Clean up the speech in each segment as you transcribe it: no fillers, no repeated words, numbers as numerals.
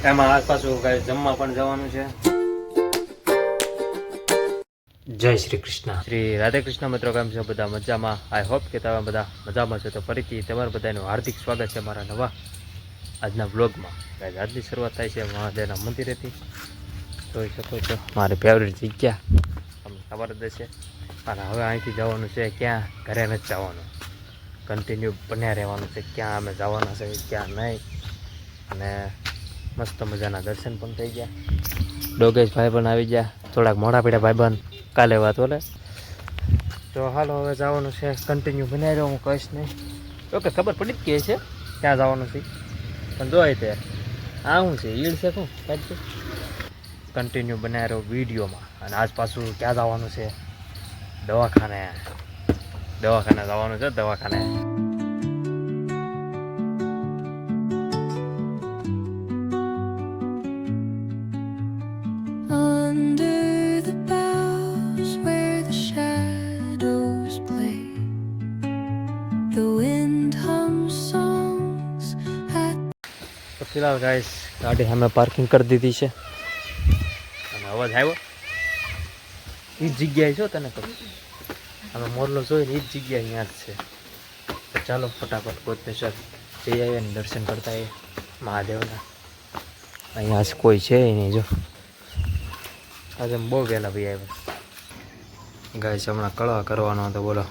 એમાં આસપાસ કાંઈ જમવા પણ જવાનું છે. જય શ્રી કૃષ્ણ, શ્રી રાધે કૃષ્ણ. મિત્રો કેમ છો બધા? મજામાં? આઈ હોપ કે તમે બધા મજામાં છો. તો ફરીથી તમારા બધાનું હાર્દિક સ્વાગત છે મારા નવા આજના બ્લોગમાં. આજની શરૂઆત થાય છે મહાદેવના મંદિરેથી. જોઈ શકો છો મારી ફેવરેટ જગ્યા, તમને ખબર જ છે. અને હવે અહીંથી જવાનું છે ક્યાં? ઘરે નથી જવાનું, કન્ટિન્યુ બન્યા રહેવાનું છે. ક્યાં અમે જવાના છે ક્યાં નહીં. અને મસ્ત મજાના દર્શન પણ થઈ ગયા. ડોગેશ ભાઈ પણ આવી ગયા, થોડાક મોડા પીડા ભાઈબંધ કાલે વાત બોલે. તો હાલો હવે જવાનું છે, કન્ટિન્યુ બનાવી રહ્યો. હું કહીશ નહીં, ઓકે ખબર પડી જ ગઈ છે ક્યાં જવાનું છે. પણ જોઈ તે આ શું છે, ઈડ છે શું કાંઈ. કન્ટિન્યુ બનાવી રહ્યો વિડીયોમાં. અને આજ પાછું ક્યાં જવાનું છે? દવાખાને જવાનું છે, દવાખાને. ફિલહાલ ગાઈસ ગાડી અમે પાર્કિંગ કરી દીધી છે. અને અવાજ આવ્યો એ જ જગ્યાએ છો તને ખબર? અમે મોરલો જોઈને એ જ જગ્યા અહીંયા જ છે. તો ચાલો ફટાફટ કોતેશ્વર જઈ આવીએ ને દર્શન કરતા આવીએ મહાદેવના. અહીંયા આજ કોઈ છે નહીં. જો આજે બહુ વહેલા ભાઈ આવ્યા ગાઈસ. હમણાં કળા કરવાનો હતો, બોલો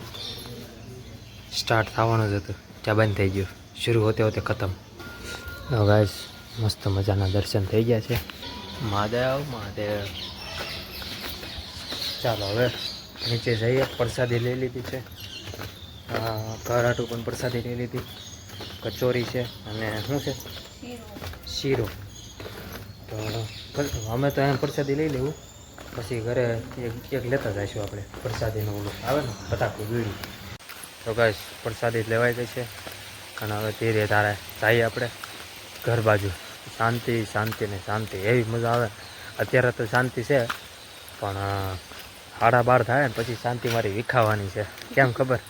સ્ટાર્ટ થવાનું જ હતું, ત્યાં બંધ થઈ ગયું. શરૂ હોતે હોતે ખતમ. ગાઈસ મસ્ત મજાના દર્શન થઈ ગયા છે. મહાદેવ મહાદેવ. ચાલો હવે નીચે જઈએ. પ્રસાદી લઈ લીધી છે, ઘર હાટું પણ પ્રસાદી લઈ લીધી. કચોરી છે અને શું છે, શીરો. તો અમે તો એમ પ્રસાદી લઈ લેવું, પછી ઘરે એક લેતા જઈશું આપણે. પ્રસાદીનું ઓલું આવે ને ફટાકું બીડી. તો ગાઈસ પ્રસાદી લેવાઈ ગઈ છે. અને હવે ધીરે ધારે જઈએ આપણે ઘર બાજુ. શાંતિ શાંતિ ને શાંતિ, એવી મજા આવે. અત્યારે તો શાંતિ છે, પણ 12:30 થાય ને પછી શાંતિ મારી વિખાવાની છે. કેમ ખબર?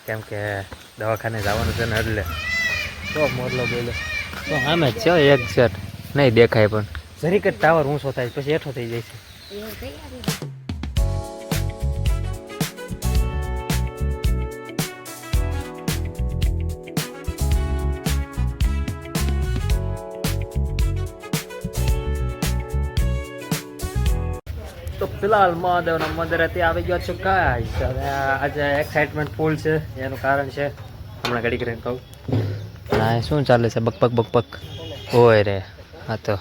કેમ કે દવાખાને જવાનું છે ને એટલે. તો મોરલો બોલે તો આમે જ છે એક સેટ નહીં દેખાય, પણ જરીક જ ટાવર ઊંચો થાય પછી હેઠો થઈ જાય છે. તો ફિલહાલ મહાદેવના મંદિરેથી આવી ગયો છું ગાઈસ. હવે આજે એક્સાઇટમેન્ટ ફૂલ છે. એનું કારણ છે હમણાં ઘડી કરીને કહું. હા શું ચાલે છે? બકપક બકપક હોય રે. હા તો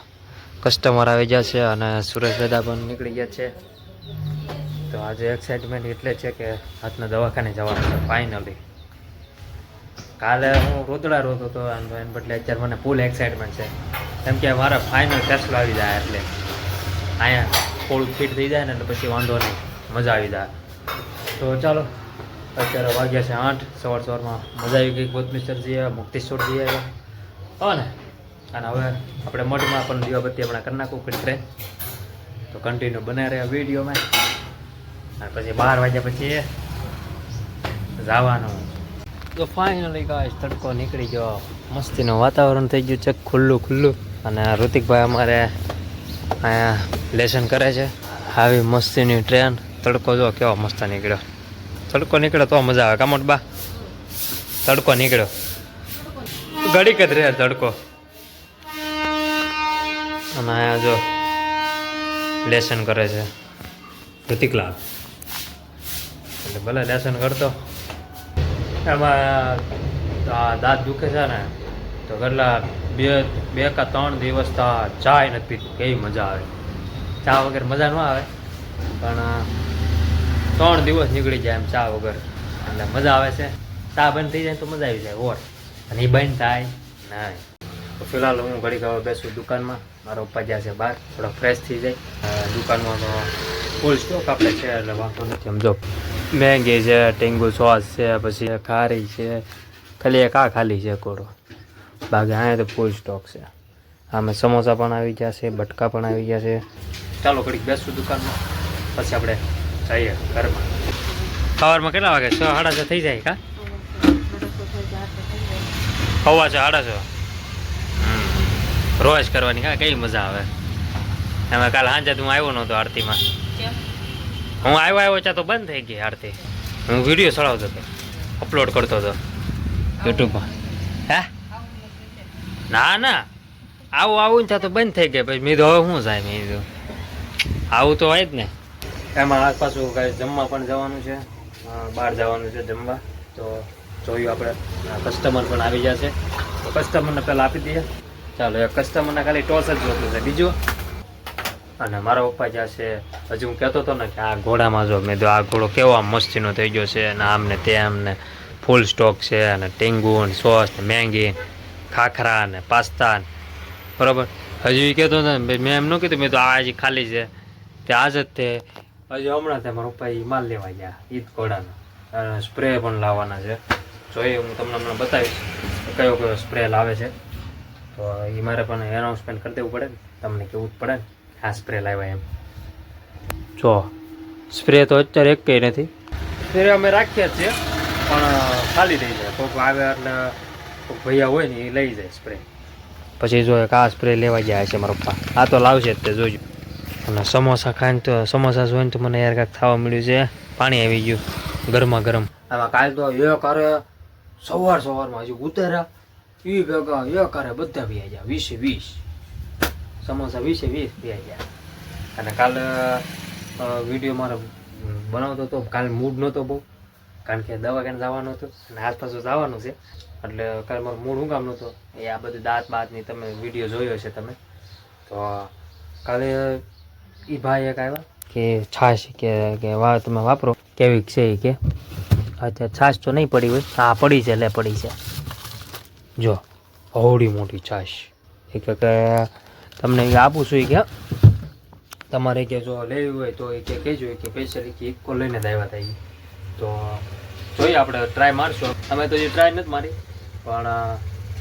કસ્ટમર આવી ગયા છે અને સુરેશ દાદા પણ નીકળી ગયા છે. તો આજે એક્સાઇટમેન્ટ એટલે છે કે આજના દવાખાને જવાનું છે ફાઇનલી. કાલે હું રોતડા રોતો હતો, એને બદલે અત્યારે મને ફૂલ એક્સાઇટમેન્ટ છે. કેમ કે મારા ફાઇનલ ફેસલો આવી જાય એટલે અહીંયા થોડુંક ફિટ થઈ જાય ને એટલે પછી વાંધો નહીં, મજા આવી જાય. તો ચાલો અત્યારે વાગ્યા છે 8. સવારમાં મજા આવી ગઈ. કોતમેશ્વર જઈએ, મુક્તેશ્વર જઈએ હા ને. અને હવે આપણે મઢમાં પણ દીવાબત્તી હમણાં કરી નાખવું પડશે. તો કન્ટિન્યુ બનાવી રહ્યા વિડીયોમાં. અને પછી 12 વાગ્યા પછી જવાનું. તો ફાઇનલી ગાઈસ તડકો નીકળી ગયો. મસ્તીનું વાતાવરણ થઈ ગયું છે, ખુલ્લું ખુલ્લું. અને ઋતિકભાઈ અમારે અહીંયા લેસન કરે છે. આવી મસ્તીની ટ્રેન. તડકો જો કેવો મસ્ત નીકળ્યો. તડકો નીકળ્યો તો મજા આવે. કામોટ બા તડકો નીકળ્યો, ઘડીક જ રહે તડકો. અને અહીંયા જો લેસન કરે છે ઋતિકલાલ, એટલે ભલે લેસન કરતો. એમાં દાંત દુખે છે ને, તો કેટલા 2 કે 3 દિવસ ચાય નથી પીતું. કેવી મજા આવે. ચા વગર મજા ન આવે, પણ 3 દિવસ નીકળી જાય એમ ચા વગર. એટલે મજા આવે છે. ચા બંધ થઈ જાય તો મજા આવી જાય ઓર, અને એ બંધ થાય નહીં. તો ફિલહાલ હું ઘડીક હવે બેસું દુકાનમાં. મારો પપ્પા જ્યાં છે બહાર, થોડો ફ્રેશ થઈ જાય. દુકાનમાં તો ફૂલ સ્ટોક આપણે છે એટલે વાંધો નથી. સમજો મેંગી છે, ટેંગુ સોસ છે, પછી ખારી છે. ખાલી એક આ ખાલી છે કોડો, બાકી અહીંયા તો ફૂલ સ્ટોક છે. આમાં સમોસા પણ આવી ગયા છે, બટકા પણ આવી ગયા છે. ચાલો ઘડીક બેસું દુકાનમાં, પછી આપણે જઈએ ઘરમાં. સવારમાં કેટલા વાગે? 6, 6:30 થઈ જાય કા? 6:15, 6:30. રોજ કરવાની હા કઈ મજા આવે એમાં. કાલ સાંજે હું આવ્યો નહોતો આરતીમાં. હું આવ્યો ત્યાં તો બંધ થઈ ગઈ આરતી. હું વિડીયો ચડાવતો હતો, અપલોડ કરતો હતો યુટ્યુબમાં. હે ના ના આવું ને ત્યાં તો બંધ થઈ ગઈ. પછી મેં તો હવે શું થાય, મેં કીધું આવું તો હોય જ ને. એમાં આ પાછું કાંઈ જમવા પણ જવાનું છે, બહાર જવાનું છે જમવા. તો જોયું આપણે કસ્ટમર પણ આવી જશે, તો કસ્ટમરને પહેલાં આપી દઈએ. ચાલો એક કસ્ટમરને ખાલી ટોસ જ જોતું છે બીજું. અને મારા પપ્પા જ્યાં છે, હજી હું કહેતો હતો ને કે આ ઘોડામાં જો, મેં તો આ ઘોડો કેવો આમ મસ્તીનો થઈ ગયો છે, અને આમ ને તેમ ને ફૂલ સ્ટોક છે, અને ટેંગુ ને સોસ ને મેંગી ખાખરા ને પાસ્તા બરાબર. હજી એ કહેતો હતો ને મેં એમ ન કીધું, મેં તો આ હજી ખાલી છે તે આજ જ તે હજી હમણાં તે મારા પપ્પા માલ લેવા ગયા ઈદ ઘોડાનો. અને સ્પ્રે પણ લાવવાના છે, જોઈએ હું તમને હમણાં બતાવીશ કયો કયો સ્પ્રે લાવે છે. તો એ મારે પણ એનાઉન્સમેન્ટ કરી દેવું પડે ને, તમને કેવું જ પડે ને આ સ્પ્રે લાવ્યા એમ. જો સ્પ્રે તો અત્યારે એક કંઈ નથી, સ્પ્રે અમે રાખીએ જ છીએ પણ ખાલી થઈ જાય. કોઈક આવે એટલે કોઈક ભૈયા હોય ને એ લઈ જાય સ્પ્રે. પછી જો એક આ સ્પ્રે લેવા ગયા છે મારા પપ્પા, આ તો લાવશે જ તે જોજો. અને સમોસા ખાઈને તો સમોસા જોઈને તો મને યાર કાંઈક ખાવા મળ્યું છે, પાણી આવી ગયું ગરમા ગરમ. આમાં કાલ તો એ કરે સવારમાં હજી ઉતર્યા એ ભેગા એ કરે બધા પી ગયા 20 સમોસા 20 પી ગયા. અને કાલે વિડીયો મારે બનાવતો હતો, કાલે મૂડ નહોતો બહુ, કારણ કે દવાખાને જવાનું હતું અને આસપાસ જવાનું છે, એટલે કાલે મારો મૂડ હું કામ નહોતો. એ આ બધું દાંતની તમે વિડીયો જોયો છે તમે. તો કાલે એ ભાઈ એક આવ્યા કે છાશ કે તમે વાપરો કેવી છે એ કે અત્યારે છાશ તો નહીં પડી હોય, હા પડી છે, લે પડી છે જો અવડી મોટી છાશ. એ કે તમને આપું છું કે તમારે કે જો લેવી હોય તો એ કે કહેજો કે સ્પેશિયલી કે ઇકો લઈને જ આવ્યા હતા. તો જોઈએ આપણે ટ્રાય મારશું. અમે તો જે ટ્રાય નથી મારી પણ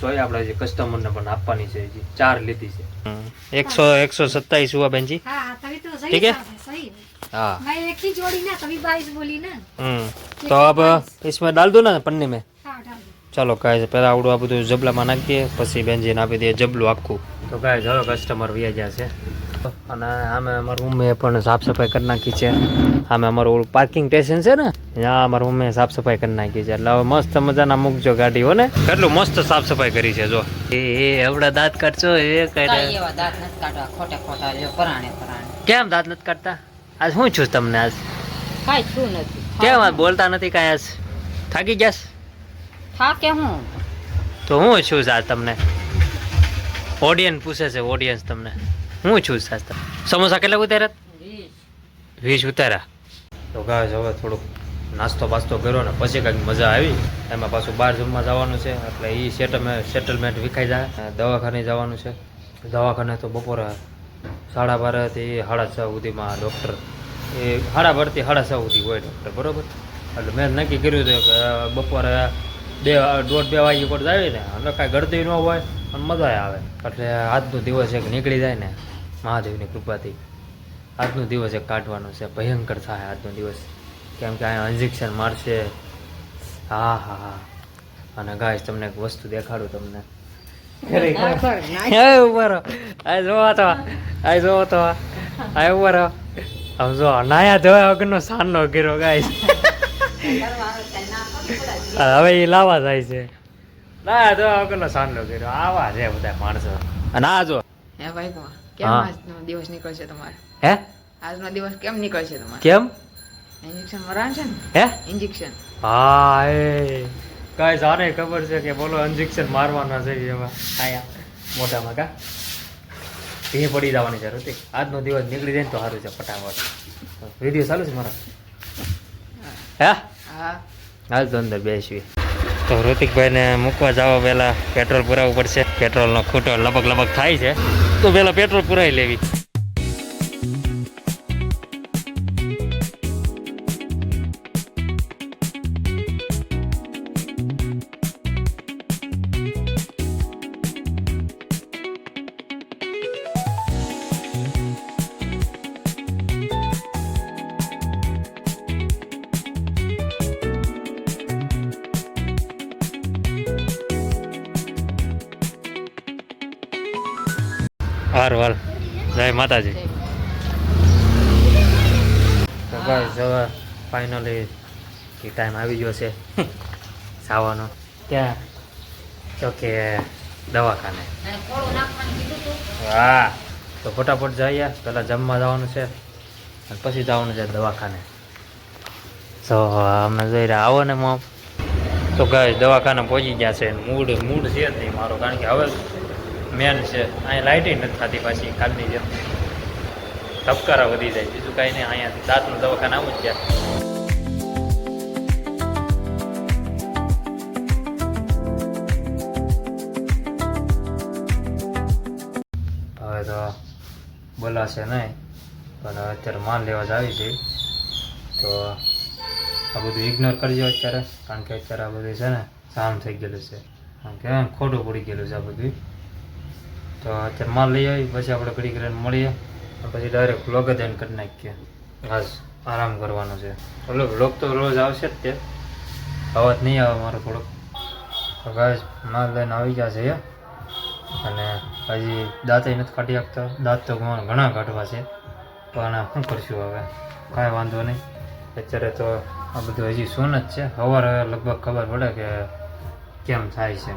જોઈએ આપણે જે કસ્ટમરને પણ આપવાની છે, હજી 4 લીધી છે. 127 हुआ बहन जी। हाँ तभी तो सही ठीक है? सही है। हाँ मैं एक ही जोड़ी ना तभी 22 बोली ना। तो अब इसमें डाल दो ना पन्नी में. हाँ डाल दो। ચાલો કાંઈ પહેલાં આવડું આ બધું જબલામાં નાખી દઈએ, પછી બેનજીને આપી દઈએ જબલું આખું. તો કાંઈ હવે કસ્ટમર વ્યા ગયા છે. અને આમે અમારું મમ્મીએ પણ સાફ સફાઈ કરી નાખી છે. આમે અમારું ઓલું પાર્કિંગ સ્ટેશન છે ને, ત્યાં અમારું મમ્મીએ સાફ સફાઈ કરી નાખી છે. એટલે હવે મસ્ત મજાના મૂકજો ગાડી હો ને. કેટલું મસ્ત સાફ સફાઈ કરી છે જો. એ હવડા દાંત કાઢશો એ કાંઈ એવા દાંત નથી કાઢવા, ખોટા લ્યો, પરાણે. કેમ દાંત નથી કાઢતા? આજ શું છું તમને આજ? કાંઈ છું નથી. કેમ આજ બોલતા નથી કાંઈ? આજ થાકી ગયા? થાકે હું તો હું છું આજ તમને? ઓડિયન્સ પૂછે છે, ઓડિયન્સ તમને હું છું આજ? સમોસા કેટલા ઉતાર્યા? 20 ઉતાર્યા. તો ગાય હવે થોડુંક નાસ્તો બાસ્તો કર્યો ને પછી કાંઈક મજા આવી. એમાં પાછું બહાર જમવા જવાનું છે, એટલે એ સેટલમેન્ટ વિખાઈ જાય. દવાખાને જવાનું છે. દવાખાને તો બપોરે 12:30 થી 6:30 સુધીમાં ડૉક્ટર, એ 12:30 થી 6:30 સુધી હોય ડૉક્ટર બરાબર. એટલે મેં નક્કી કર્યું હતું કે બપોરે 1:30-2 વાગ્યે પર જાય ને, એટલે કાંઈ ગળદી ન હોય અને મજા આવે. એટલે આજનો દિવસ એક નીકળી જાય ને મહાદેવની કૃપાથી. આજનો દિવસ એક કાઢવાનો છે, ભયંકર થાય આજનો દિવસ, કેમ કે અહીંયા ઇન્જેક્શન મારશે. હા હા હા. અને ગાઈસ તમને એક વસ્તુ દેખાડું તમને. નાયા ધોયા વગરનો સાનનો ગીરો ગાઈસ. હવે એ લાવવા જાય છે. નાયા ધોયા વગરનો સાનનો ગીરો. આવા છે બધા માણસો. અને આ જો હે ભાઈ કેમ હા. આજનો દિવસ નીકળશે તમારે? હે આજનો દિવસ કેમ નીકળશે તમારે? કેમ ઇન્જેક્શન મરાણ છે ને? હે ઇન્જેક્શન હા એ ગાઈસ આને ખબર છે કે બોલો ઇન્જેક્શન મારવાના છે એવા આયા મોઢામાં કા ભી પડી જવાની છે. ઋતિક આજનો દિવસ નીકળી જાય ને તો સારું છે ફટાફટ. વિડીયો ચાલુ છે મારા? હે હા હાલ તો અંદર બેસવી. તો ઋતિકભાઈને મૂકવા જવા પહેલાં પેટ્રોલ પુરાવવું પડશે. પેટ્રોલનો ખૂટો લબક થાય છે, તો પહેલાં પેટ્રોલ પુરાવી લેવી. હારું હાલ જય માતાજી. તો બસ હવે ફાઇનલી ટાઈમ આવી ગયો છે જવાનો. ક્યાં? તો કે દવાખાને. અને કોળું નાખવાનું કીધું તું. હા તો ફટાફટ જઈએ. પહેલાં જમવા જવાનું છે અને પછી જવાનું છે દવાખાને. તો અમે જઈ રહ્યા આવો ને મમ. તો ગાય દવાખાને પહોંચી ગયા છે. મૂડ છે જ નહીં મારો, કારણ કે હવે મેન છે અહીંયા લાઇટ નથી થતી પાછી કાલની જેમ. ધબકારા વધી જાય, બીજું કાંઈ નહીં. અહીંયાથી દાંતનું દવાખાને આવું જ ગયા. હવે તો બોલાશે નહીં, પણ અત્યારે માલ લેવા જ આવી છે. તો આ બધું ઇગ્નોર કરજો અત્યારે, કારણ કે અત્યારે આ બધું છે ને જામ થઈ ગયેલું છે, કારણ કે ખોટું પડી ગયેલું છે આ બધું. તો અત્યારે માલ લઈ આવી પછી આપણે ઘડી કરીને મળીએ, પછી ડાયરેક્ટ વ્લોગ જ એન્ડ કરી નાખીએ. બસ આરામ કરવાનો છે. ઓલો વ્લોગ તો રોજ આવશે જ, તે અવાજ નહીં આવે મારો થોડોક. તો ગાઈસ માલ લઈને આવી ગયા છે અને હજી દાંતે નથી કાઢી શકતા. દાંત તો ઘણા કાઢવા છે, પણ શું કરશું હવે, કાંઈ વાંધો નહીં. અત્યારે તો આ બધું હજી સૂન જ છે. સવારે લગભગ ખબર પડે કે કેમ થાય છે.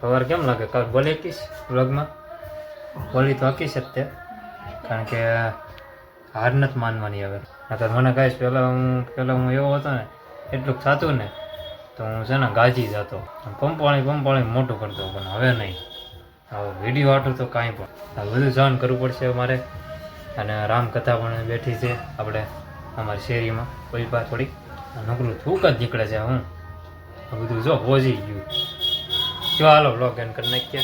સવારે કેમ લાગે? કાલ બોલી શકીશ વ્લોગમાં? બોલી તો હકીશ જ તે, કારણ કે હાર નથી માનવાની હવે. નકર મને કાંઈ પહેલાં હું એવો હતો ને, એટલું થતું ને તો હું છે ને ગાજી જતો, પંપાળી મોટું કરતો, પણ હવે નહીં. હવે વિડીયો હાટું તો કાંઈ પણ આ બધું સહન કરવું પડશે મારે. અને રામકથા પણ બેઠી છે આપણે અમારી શેરીમાં કોઈ પાસે થોડીક નકરું થૂક જ નીકળે છે. હું આ બધું જો પહોંચી ગયું. જો હાલો બ્લોગ એન્ડ કરી નાખીએ.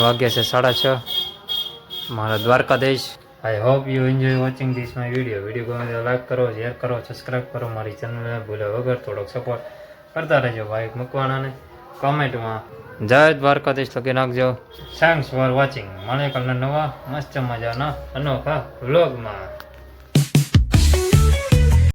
વાગ્યા છે 6:30. મારા Dwarkadhish. I hope you enjoy watching this my video ગમે તો લાઈક કરો, શેર કરો, સબસ્ક્રાઈબ કરો. મારી ચેનલને ભૂલ્યા વગર થોડોક સપોર્ટ કરતા રહેજો. ભાઈ મકવાણાને કોમેન્ટમાં જય દ્વારકાધીશ લખી નાખજો. Thanks for watching. મળે કાલના નવા મસ્ત મજાના અનોખા વ્લોગમાં.